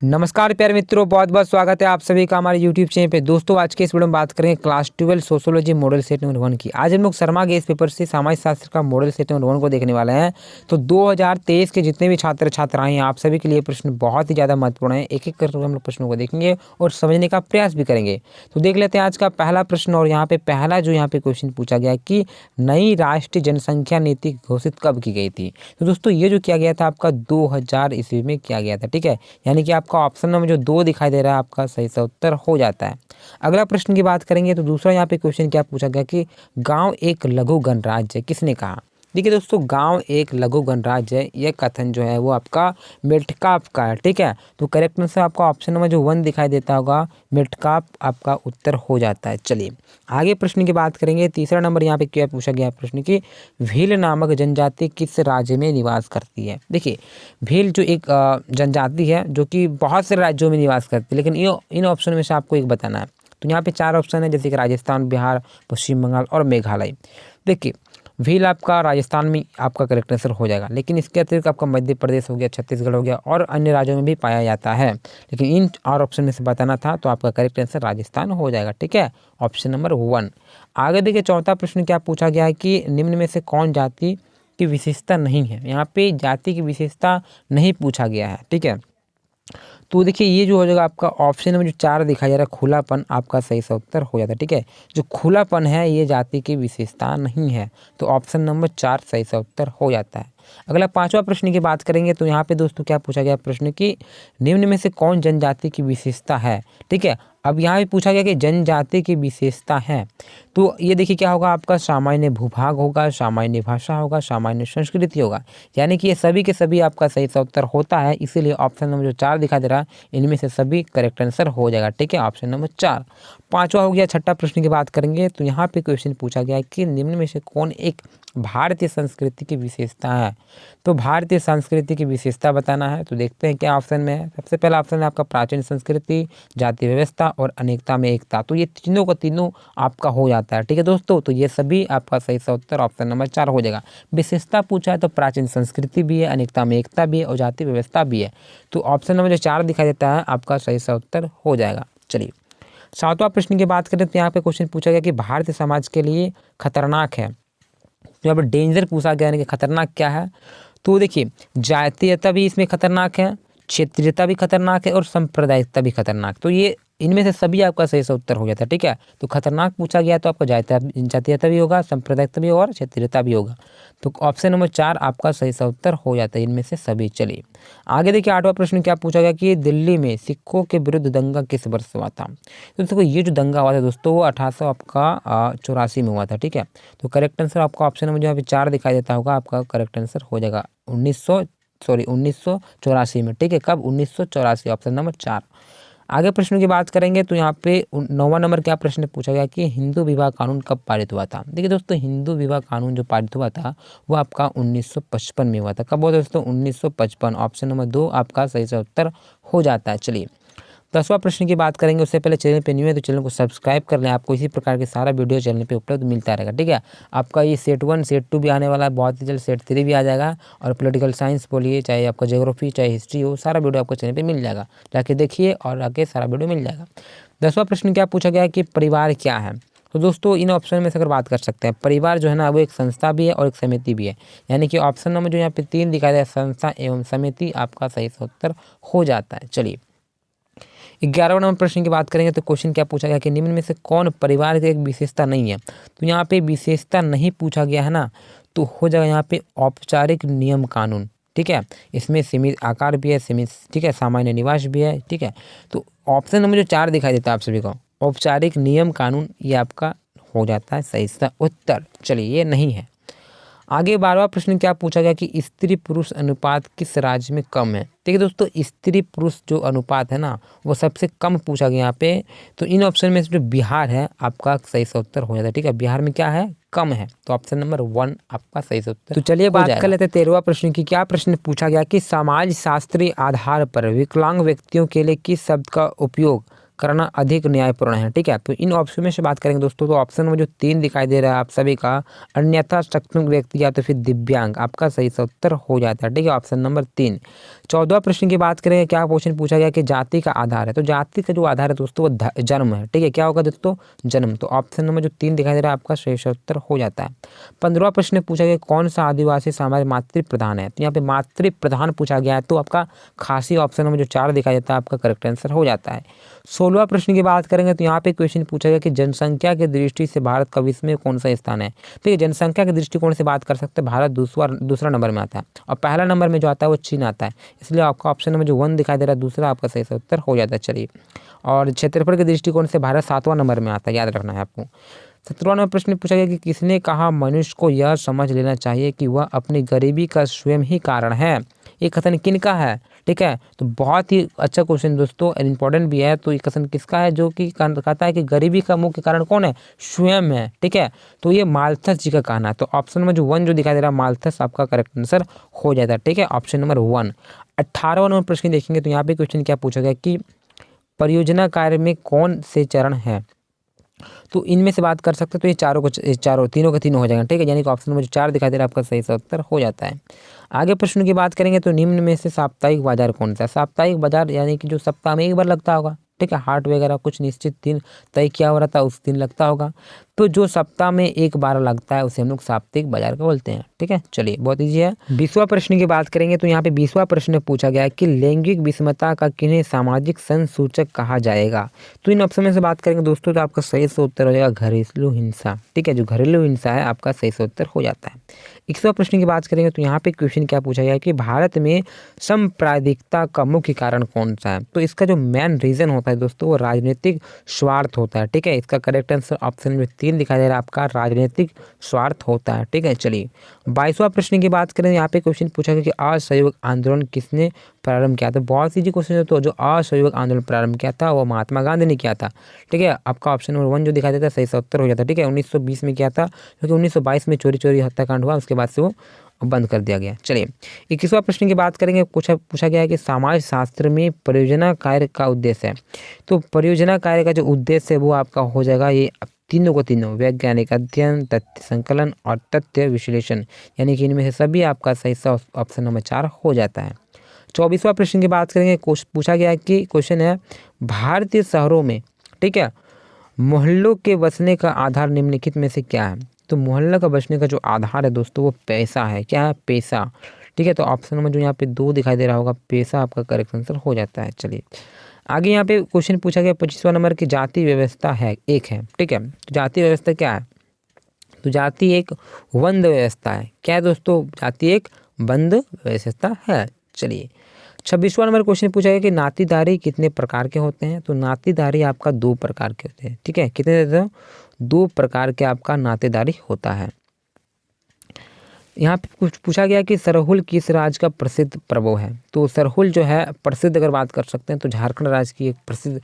नमस्कार प्यारे मित्रों, बहुत बहुत स्वागत है आप सभी का हमारे यूट्यूब चैनल पे। दोस्तों आज के इस वीडियो में बात करेंगे class 12 sociology model set number 1 की। आज हम लोग शर्मा के इस पेपर से सामाजिक शास्त्र का मॉडल सेट नंबर 1 को देखने वाले हैं। तो 2023 के जितने भी छात्र छात्राएं हैं आप सभी के लिए प्रश्न बहुत ही ज़्यादा महत्वपूर्ण है। एक एक करके हम लोग प्रश्नों को देखेंगे और समझने का प्रयास भी करेंगे। तो देख लेते हैं आज का पहला प्रश्न। और यहाँ पे पहला जो यहाँ पे क्वेश्चन पूछा गया कि नई राष्ट्रीय जनसंख्या नीति घोषित कब की गई थी। तो दोस्तों ये जो किया गया था आपका 2000 ईस्वी में किया गया था। ठीक है, यानी कि आपका ऑप्शन नंबर जो 2 दिखाई दे रहा है आपका सही सा उत्तर हो जाता है। अगला प्रश्न की बात करेंगे तो दूसरा यहाँ पे क्वेश्चन क्या पूछा गया कि गांव एक लघु गणराज्य है, किसने कहा। देखिए दोस्तों, गांव एक लघु गणराज्य है, यह कथन जो है वो आपका मेटकाफ का है। ठीक है, तो करेक्ट आंसर आपका ऑप्शन नंबर जो 1 दिखाई देता होगा मेटकाफ आपका उत्तर हो जाता है। चलिए आगे प्रश्न की बात करेंगे। तीसरा नंबर यहाँ पे क्या पूछा गया प्रश्न की भील नामक जनजाति किस राज्य में निवास करती है। देखिए भील जो एक जनजाति है जो कि बहुत से राज्यों में निवास करती है, लेकिन इन ऑप्शन में से आपको एक बताना है। तो यहाँ पे 4 ऑप्शन है, जैसे कि राजस्थान, बिहार, पश्चिम बंगाल और मेघालय। देखिए भील आपका राजस्थान में आपका करेक्ट आंसर हो जाएगा, लेकिन इसके अतिरिक्त आपका मध्य प्रदेश हो गया, छत्तीसगढ़ हो गया और अन्य राज्यों में भी पाया जाता है, लेकिन इन और ऑप्शन में से बताना था तो आपका करेक्ट आंसर राजस्थान हो जाएगा। ठीक है, ऑप्शन नंबर 1। आगे देखिए चौथा प्रश्न क्या पूछा गया है कि निम्न में से कौन जाति की विशेषता नहीं है। यहाँ पे जाति की विशेषता नहीं पूछा गया है। ठीक है, तो देखिए ये जो हो जाएगा आपका ऑप्शन में जो 4 दिखाई जा रहा है खुलापन आपका सही सा उत्तर हो जाता है। ठीक है, जो खुलापन है ये जाति की विशेषता नहीं है, तो ऑप्शन नंबर 4 सही सा उत्तर हो जाता है। अगला 5वां प्रश्न की बात करेंगे तो यहाँ पे दोस्तों क्या पूछा गया प्रश्न कि निम्न में से कौन जनजाति की विशेषता है। ठीक है, अब यहाँ भी पूछा गया कि जनजाति की विशेषता है, तो ये देखिए क्या होगा आपका सामान्य भूभाग होगा, सामान्य भाषा होगा, सामान्य संस्कृति होगा, यानी कि ये सभी के सभी आपका सही सा उत्तर होता है। इसीलिए ऑप्शन नंबर जो 4 दिखा दे रहा है इनमें से सभी करेक्ट आंसर हो जाएगा। ठीक है, ऑप्शन नंबर 4। 5वां हो गया। छठा प्रश्न की बात करेंगे तो यहाँ पे क्वेश्चन पूछा गया है कि निम्न में से कौन एक भारतीय संस्कृति की विशेषता है। तो भारतीय संस्कृति की विशेषता बताना है, तो देखते हैं क्या ऑप्शन में है। सबसे पहला ऑप्शन है आपका प्राचीन संस्कृति, जाति व्यवस्था और अनेकता में एकता। तो ये तीनों का तीनों आपका हो जाता है। ठीक है दोस्तों, तो ये सभी आपका सही सा उत्तर ऑप्शन नंबर 4 हो जाएगा। विशेषता पूछा है तो प्राचीन संस्कृति भी है, अनेकता में एकता भी है और जाति व्यवस्था भी है, तो ऑप्शन नंबर जो 4 दिखाई देता है आपका सही सा उत्तर हो जाएगा। चलिए 7वां प्रश्न की बात करें तो यहाँ पे क्वेश्चन पूछा गया कि भारतीय समाज के लिए खतरनाक है। तो यहाँ पर डेंजर पूछा गया है कि खतरनाक क्या है। तो देखिए जातीयता भी इसमें खतरनाक है, क्षेत्रीयता भी खतरनाक है और सांप्रदायिकता भी खतरनाक। तो ये इनमें से सभी आपका सही सा उत्तर हो जाता है। ठीक है, तो खतरनाक पूछा गया तो आपका जातीयता भी होगा, सांप्रदायिकता भी होगा और क्षेत्रीयता भी होगा, तो ऑप्शन नंबर 4 आपका सही सा उत्तर हो जाता है इनमें से सभी। चलिए आगे देखिए 8वां प्रश्न क्या पूछा गया कि दिल्ली में सिखों के विरुद्ध दंगा किस वर्ष हुआ था। तो देखो ये जो दंगा हुआ था दोस्तों वो 1884 में हुआ था। ठीक है, तो करेक्ट आंसर आपका ऑप्शन नंबर जो यहाँ पे 4 दिखाई देता होगा आपका करेक्ट आंसर हो जाएगा 1984 में। ठीक है, कब 1984, ऑप्शन नंबर 4। आगे प्रश्न की बात करेंगे तो यहाँ पे 9वां नंबर क्या प्रश्न पूछा गया कि हिंदू विवाह कानून कब पारित हुआ था। देखिए दोस्तों हिंदू विवाह कानून जो पारित हुआ था वो आपका 1955 में हुआ था। कब हुआ दोस्तों 1955, ऑप्शन नंबर 2 आपका सही से उत्तर हो जाता है। चलिए 10वां प्रश्न की बात करेंगे, उससे पहले चैनल पे न्यू है तो चैनल को सब्सक्राइब कर लें, आपको इसी प्रकार के सारा वीडियो चैनल पे उपलब्ध मिलता रहेगा। ठीक है, आपका ये सेट 1 सेट 2 भी आने वाला है, बहुत ही जल्द सेट 3 भी आ जाएगा। और पॉलिटिकल साइंस बोलिए, चाहे आपका ज्योग्राफी चाहे हिस्ट्री हो, सारा वीडियो आपको चैनल पर मिल जाएगा, जाके देखिए और आगे सारा वीडियो मिल जाएगा। 10वां प्रश्न क्या पूछा गया कि परिवार क्या है। तो दोस्तों इन ऑप्शन में से अगर बात कर सकते हैं, परिवार जो है ना वो एक संस्था भी है और एक समिति भी है, यानी कि ऑप्शन नंबर जो यहाँ पे 3 दिखाया जाए संस्था एवं समिति आपका सही उत्तर हो जाता है। चलिए 11वां नंबर प्रश्न की बात करेंगे तो क्वेश्चन क्या पूछा गया कि निम्न में से कौन परिवार की एक विशेषता नहीं है। तो यहाँ पे विशेषता नहीं पूछा गया है ना, तो हो जाएगा यहाँ पे औपचारिक नियम कानून। ठीक है, इसमें सीमित आकार भी है, सीमित ठीक है सामान्य निवास भी है। ठीक है, तो ऑप्शन नंबर जो 4 दिखाई देता है आप सभी को औपचारिक नियम कानून, ये आपका हो जाता है सही सा उत्तर। चलिए ये नहीं है। आगे 12वां प्रश्न क्या पूछा गया कि स्त्री पुरुष अनुपात किस राज्य में कम है। देखिए दोस्तों स्त्री पुरुष जो अनुपात है ना वो सबसे कम पूछा गया यहाँ पे, तो इन ऑप्शन में से जो बिहार है आपका सही सा उत्तर हो जाता है। ठीक है, बिहार में क्या है कम है, तो ऑप्शन नंबर 1 आपका सही सा उत्तर। तो चलिए बात कर लेते हैं 13वां प्रश्न की। क्या प्रश्न पूछा गया कि समाज शास्त्रीय आधार पर विकलांग व्यक्तियों के लिए किस शब्द का उपयोग करना अधिक न्यायपूर्ण है। ठीक है, तो इन ऑप्शन में से बात करेंगे दोस्तों, तो ऑप्शन में जो 3 दिखाई दे रहा है आप सभी का, अन्यथा सक्षम व्यक्ति या तो फिर दिव्यांग, आपका सही सा उत्तर हो जाता है। ठीक है, ऑप्शन नंबर 3। 14वां प्रश्न की बात करेंगे, क्या क्वेश्चन पूछा गया कि जाति का आधार है, तो जाति का जो आधार है दोस्तों वो जन्म है। ठीक है, क्या होगा दोस्तों, जन्म। तो ऑप्शन नंबर जो 3 दिखाई दे रहा है आपका सही सा उत्तर हो जाता है। 15वां प्रश्न पूछा गया, कौन सा आदिवासी समाज मातृ प्रधान है, तो यहाँ पे मातृ प्रधान पूछा गया है, तो आपका खासी ऑप्शन नंबर जो 4 दिखाई देता है आपका करेक्ट आंसर हो जाता है। 16वां प्रश्न की बात करेंगे, तो यहाँ पे क्वेश्चन पूछा गया कि जनसंख्या की दृष्टि से भारत का विश्व में कौन सा स्थान है। ठीक है, जनसंख्या के दृष्टिकोण से बात कर सकते हैं, भारत दूसरा नंबर में आता है और पहला नंबर में जो आता है वो चीन आता है, इसलिए आपका ऑप्शन नंबर जो 1 दिखाई दे रहा है दूसरा आपका सही उत्तर हो जाता है। चलिए, और क्षेत्रफल के दृष्टिकोण से भारत 7वां नंबर में आता है, याद रखना है आपको। 17वां नंबर प्रश्न पूछा गया कि किसने कहा मनुष्य को यह समझ लेना चाहिए कि वह अपनी गरीबी का स्वयं ही कारण है। ये कथन किन का है। ठीक है, तो बहुत ही अच्छा क्वेश्चन दोस्तों, इंपॉर्टेंट भी है। तो ये कथन किसका है, जो कि कहता है कि गरीबी का मुख्य कारण कौन है, स्वयं है। ठीक है, तो ये माल्थस जी का कहना है। तो ऑप्शन नंबर जो 1 जो दिखाई दे रहा है माल्थस आपका करेक्ट आंसर हो जाता है। ठीक है, ऑप्शन नंबर 1। 18वां नंबर प्रश्न देखेंगे, तो यहाँ पे क्वेश्चन क्या पूछा गया कि परियोजना कार्य में कौन से चरण है, तो इनमें से बात कर सकते हैं, तो ये तीनों का तीनों हो जाएगा। ठीक है, यानी कि ऑप्शन नंबर 4 दिखाई दे रहा है आपका सही उत्तर हो जाता है। आगे प्रश्न की बात करेंगे, तो निम्न में से साप्ताहिक बाजार कौन सा है। साप्ताहिक बाजार यानी कि जो सप्ताह में एक बार लगता होगा। ठीक है, हाट वगैरह कुछ निश्चित दिन तय किया हो रहा था, उस दिन लगता होगा, तो जो सप्ताह में एक बार लगता है उसे हम लोग साप्ताहिक बाजार का बोलते हैं। ठीक है, चलिए बहुत ईजी है। 20वां प्रश्न की बात करेंगे, तो यहाँ पे 20वां प्रश्न पूछा गया है कि लैंगिक विषमता का किन्हें सामाजिक संसूचक कहा जाएगा। तो इन ऑप्शन में से बात करेंगे दोस्तों, तो आपका सही से उत्तर हो जाएगा घरेलू हिंसा। ठीक है, जो घरेलू हिंसा है आपका सही से उत्तर हो जाता है। 21वां प्रश्न की बात करेंगे, तो यहाँ पे क्वेश्चन क्या पूछा गया है कि भारत में सांप्रदायिकता का मुख्य कारण कौन सा है। तो इसका जो मेन रीजन होता है दोस्तों वो राजनीतिक स्वार्थ होता है। ठीक है, इसका करेक्ट आंसर ऑप्शन में 3 दिखाई दे रहा है आपका राजनीतिक स्वार्थ होता है। ठीक है, चलिए 22वां प्रश्न की बात करें, यहाँ पे क्वेश्चन पूछा गया कि असहयोग आंदोलन किसने प्रारंभ किया था। बहुत सी क्वेश्चन है, तो जो असहयोग आंदोलन प्रारंभ किया था वो महात्मा गांधी ने किया था। ठीक है, आपका ऑप्शन नंबर 1 जो दिखाई देता है सही सा उत्तर हो जाता है। ठीक है, 1920 में किया था, क्योंकि 1922 में चोरी हत्याकांड हुआ, उसके बाद से वो बंद कर दिया गया। चलिए 21वां प्रश्न की बात करेंगे, पूछा गया है कि समाज शास्त्र में परियोजना कार्य का उद्देश्य है। तो परियोजना कार्य का जो उद्देश्य है वो आपका हो जाएगा ये तीनों को तीनों, वैज्ञानिक अध्ययन, तथ्य संकलन और तथ्य विश्लेषण, यानी कि इनमें से सभी आपका सही सा ऑप्शन नंबर 4 हो जाता है। 24वां प्रश्न की बात करेंगे, पूछा गया है कि क्वेश्चन है भारतीय शहरों में, ठीक है, मोहल्लों के बसने का आधार निम्नलिखित में से क्या है। तो मोहल्ला का बसने का जो आधार है दोस्तों वो पैसा है। क्या है, पैसा। ठीक है, तो ऑप्शन नंबर जो यहाँ पे 2 दिखाई दे रहा होगा पैसा आपका करेक्ट आंसर हो जाता है। चलिए आगे यहाँ पे क्वेश्चन पूछा गया 25वां नंबर की जाति व्यवस्था है एक है। ठीक है, तो जाति व्यवस्था क्या है, तो जाति एक बंद व्यवस्था है। क्या है दोस्तों, जाति एक बंद व्यवस्था है। चलिए 26वां नंबर क्वेश्चन पूछा गया कि नातीदारी कितने प्रकार के होते हैं। तो नातीदारी आपका 2 प्रकार के होते हैं। ठीक है, कितने देते हो, 2 प्रकार के आपका नातेदारी होता है। यहाँ पे कुछ पूछा गया कि सरहुल किस राज्य का प्रसिद्ध पर्व है। तो सरहुल जो है प्रसिद्ध अगर बात कर सकते हैं तो झारखंड राज्य की एक प्रसिद्ध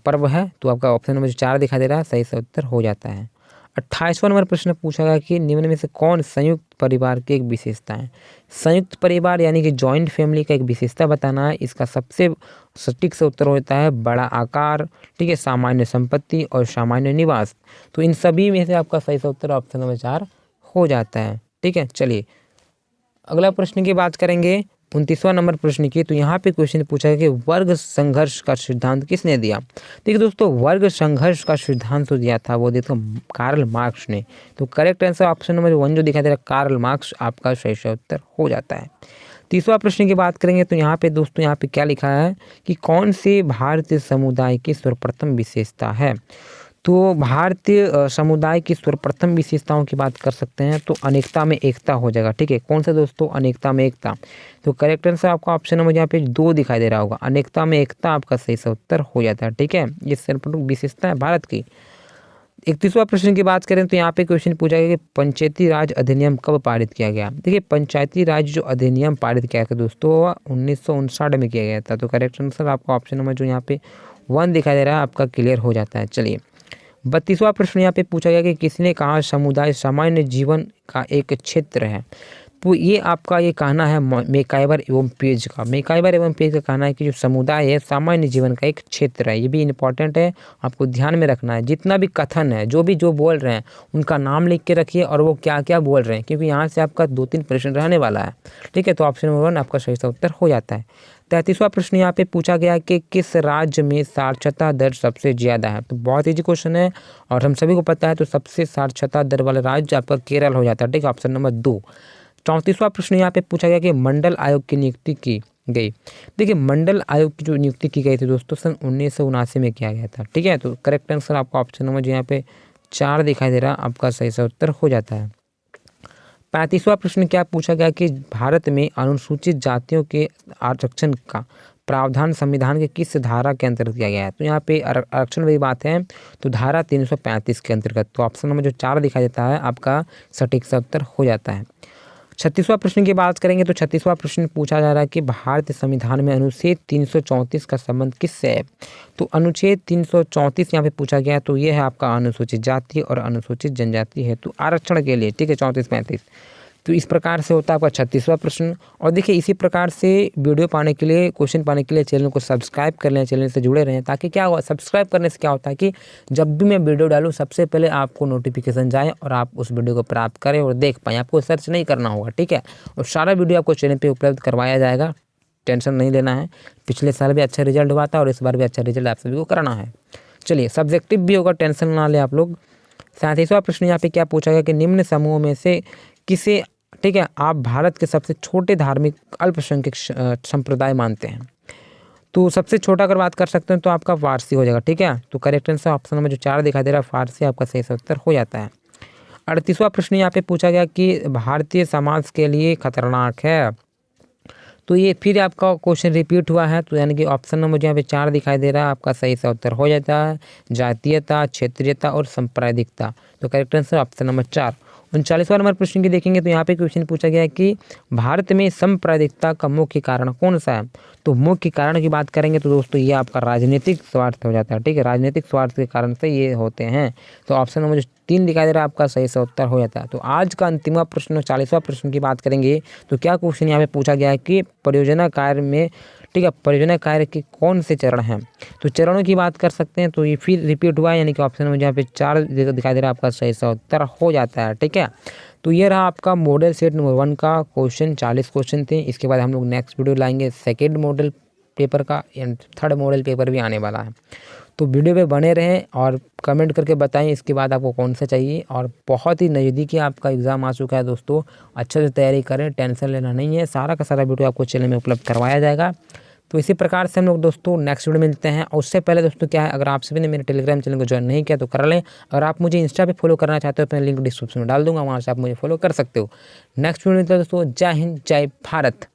पर्व है। तो आपका ऑप्शन नंबर 4 दिखाई दे रहा है, सही से उत्तर हो जाता है। 28वां नंबर प्रश्न पूछा गया कि निम्न में से कौन संयुक्त परिवार की एक विशेषता है। संयुक्त परिवार यानी कि जॉइंट फैमिली का एक विशेषता बताना है। इसका सबसे सटीक से उत्तर होता है बड़ा आकार, ठीक है, सामान्य संपत्ति और सामान्य निवास। तो इन सभी में से आपका सही सा उत्तर ऑप्शन नंबर 4 हो जाता है। ठीक है, चलिए अगला प्रश्न की बात करेंगे 29वां नंबर प्रश्न की। तो यहाँ पे क्वेश्चन पूछा है कि वर्ग संघर्ष का सिद्धांत किसने दिया। देखिए दोस्तों, वर्ग संघर्ष का सिद्धांत तो दिया था वो देखो कार्ल मार्क्स ने। तो करेक्ट आंसर ऑप्शन नंबर 1 जो दिखाई दे रहा है कार्ल मार्क्स आपका सही उत्तर हो जाता है। 30वां प्रश्न की बात करेंगे तो यहाँ पे दोस्तों यहाँ पे क्या लिखा है कि कौन से भारतीय समुदाय की सर्वप्रथम विशेषता है। तो भारतीय समुदाय की सर्वप्रथम विशेषताओं की बात कर सकते हैं तो अनेकता में एकता हो जाएगा। ठीक है, कौन सा दोस्तों, अनेकता में एकता। तो करेक्ट आंसर आपका ऑप्शन नंबर यहाँ पे 2 दिखाई दे रहा होगा, अनेकता में एकता आपका सही सा उत्तर हो जाता है। ठीक है, ये सर्वप्रथम विशेषता है भारत की। 31वां प्रश्न की बात करें तो यहाँ पे क्वेश्चन पूछा गया कि पंचायती राज अधिनियम कब पारित किया गया। देखिए पंचायती राज जो अधिनियम पारित किया गया दोस्तों 1959 में किया गया था। तो करेक्ट आंसर आपका ऑप्शन नंबर जो यहाँ पे 1 दिखाई दे रहा है आपका क्लियर हो जाता है। चलिए 32वां प्रश्न यहाँ पे पूछा गया कि किसने कहा समुदाय सामान्य जीवन का एक क्षेत्र है। ये आपका ये कहना है मैकाइवर एवं पेज का। मैकाइवर एवं पेज का कहना है कि जो समुदाय है सामान्य जीवन का एक क्षेत्र है। ये भी इम्पॉर्टेंट है, आपको ध्यान में रखना है। जितना भी कथन है, जो बोल रहे हैं उनका नाम लिख के रखिए और वो क्या क्या बोल रहे हैं, क्योंकि यहाँ से आपका 2-3 प्रश्न रहने वाला है। ठीक है, तो ऑप्शन नंबर 1 आपका सही उत्तर हो जाता है। 33वां प्रश्न यहाँ पे पूछा गया कि किस राज्य में साक्षरता दर सबसे ज़्यादा है। तो बहुत ईजी क्वेश्चन है और हम सभी को पता है, तो सबसे साक्षरता दर वाला राज्य आपका केरल हो जाता है। ठीक है, ऑप्शन नंबर 2। 34वां प्रश्न यहाँ पे पूछा गया कि मंडल आयोग की नियुक्ति की गई। देखिए, मंडल आयोग की जो नियुक्ति की गई थी दोस्तों सन 1979 में किया गया था। ठीक है, तो करेक्ट आंसर आपका ऑप्शन नंबर जो यहाँ पे 4 दिखाई दे रहा, आपका सही सा उत्तर हो जाता है। 35वां प्रश्न क्या पूछा गया कि भारत में अनुसूचित जातियों के आरक्षण का प्रावधान संविधान के किस धारा के अंतर्गत किया गया है। तो यहाँ पे आरक्षण वाली बात है तो धारा 335 के अंतर्गत। तो ऑप्शन नंबर जो 4 दिखाई देता है आपका सटीक सा उत्तर हो जाता है। 36वां प्रश्न की बात करेंगे तो 36वां प्रश्न पूछा जा रहा है कि भारतीय संविधान में अनुच्छेद 334 का संबंध किससे है। तो अनुच्छेद 334 यहाँ पे पूछा गया है, तो ये है आपका अनुसूचित जाति और अनुसूचित जनजाति हेतु आरक्षण के लिए। ठीक है, 34-35। तो इस प्रकार से होता है आपका 36वां प्रश्न। और देखिए, इसी प्रकार से वीडियो पाने के लिए, क्वेश्चन पाने के लिए चैनल को सब्सक्राइब कर लें, चैनल से जुड़े रहें, ताकि क्या हुआ, सब्सक्राइब करने से क्या होता है कि जब भी मैं वीडियो डालूँ सबसे पहले आपको नोटिफिकेशन जाए और आप उस वीडियो को प्राप्त करें और देख पाएँ। आपको सर्च नहीं करना होगा। ठीक है, और सारा वीडियो आपको चैनल पर उपलब्ध करवाया जाएगा, टेंशन नहीं लेना है। पिछले साल भी अच्छा रिजल्ट हुआ था और इस बार भी अच्छा रिजल्ट आप सभी को कराना है। चलिए, सब्जेक्टिव भी होगा, टेंशन ना लें आप लोग। 37वां प्रश्न यहाँ पे क्या पूछा गया कि निम्न समूहों में से किसे, ठीक है, आप भारत के सबसे छोटे धार्मिक अल्पसंख्यक संप्रदाय मानते हैं। तो सबसे छोटा अगर बात कर सकते हैं तो आपका फारसी हो जाएगा। ठीक है, तो करेक्ट आंसर ऑप्शन नंबर जो 4 दिखाई दे रहा है फारसी, आपका सही उत्तर हो जाता है। 38वां प्रश्न यहाँ पे पूछा गया कि भारतीय समाज के लिए खतरनाक है। तो ये फिर आपका क्वेश्चन रिपीट हुआ है, तो यानी कि ऑप्शन नंबर यहाँ पे 4 दिखाई दे रहा है, आपका सही सा उत्तर हो जाता है। जातीयता, क्षेत्रीयता और सांप्रदायिकता। तो करेक्ट आंसर ऑप्शन नंबर 4। 39वां नंबर प्रश्न की देखेंगे तो यहाँ पे क्वेश्चन पूछा गया है कि भारत में सांप्रदायिकता का मुख्य कारण कौन सा है। तो मुख्य कारण की बात करेंगे तो दोस्तों ये आपका राजनीतिक स्वार्थ हो जाता है। ठीक है, राजनीतिक स्वार्थ के कारण से ये होते हैं। तो ऑप्शन नंबर जो 3 दिखाई दे रहा है आपका सही सा उत्तर हो जाता है। तो आज का अंतिम प्रश्न 40वां प्रश्न की बात करेंगे तो क्या क्वेश्चन यहाँ पे पूछा गया है कि परियोजना कार्य में, ठीक है, परियोजना कार्य के कौन से चरण हैं। तो चरणों की बात कर सकते हैं, तो ये फिर रिपीट हुआ है, यानी कि ऑप्शन में यहाँ पे 4 दिखाई दे रहा है, आपका सही सा उत्तर हो जाता है। ठीक है, तो ये रहा आपका मॉडल सेट नंबर 1 का क्वेश्चन। 40 क्वेश्चन थे। इसके बाद हम लोग नेक्स्ट वीडियो लाएंगे सेकेंड मॉडल पेपर का, एंड थर्ड मॉडल पेपर भी आने वाला है। तो वीडियो पे बने रहें और कमेंट करके बताएं इसके बाद आपको कौन सा चाहिए। और बहुत ही नज़दीकी आपका एग्ज़ाम आ चुका है दोस्तों, अच्छे से तैयारी करें, टेंशन लेना नहीं है। सारा का सारा वीडियो आपको चैनल में उपलब्ध करवाया जाएगा। तो इसी प्रकार से हम लोग दोस्तों नेक्स्ट वीडियो में मिलते हैं। और उससे पहले दोस्तों क्या है, अगर आप सभी ने मेरे टेलीग्राम चैनल को ज्वाइन नहीं किया तो कर लें। अगर आप मुझे इंस्टा पे फॉलो करना चाहते हो तो मैं लिंक डिस्क्रिप्शन में डाल दूंगा, वहाँ से आप मुझे फॉलो कर सकते हो। नेक्स्ट वीडियो में मिलते हैं दोस्तों। जय हिंद, जय भारत।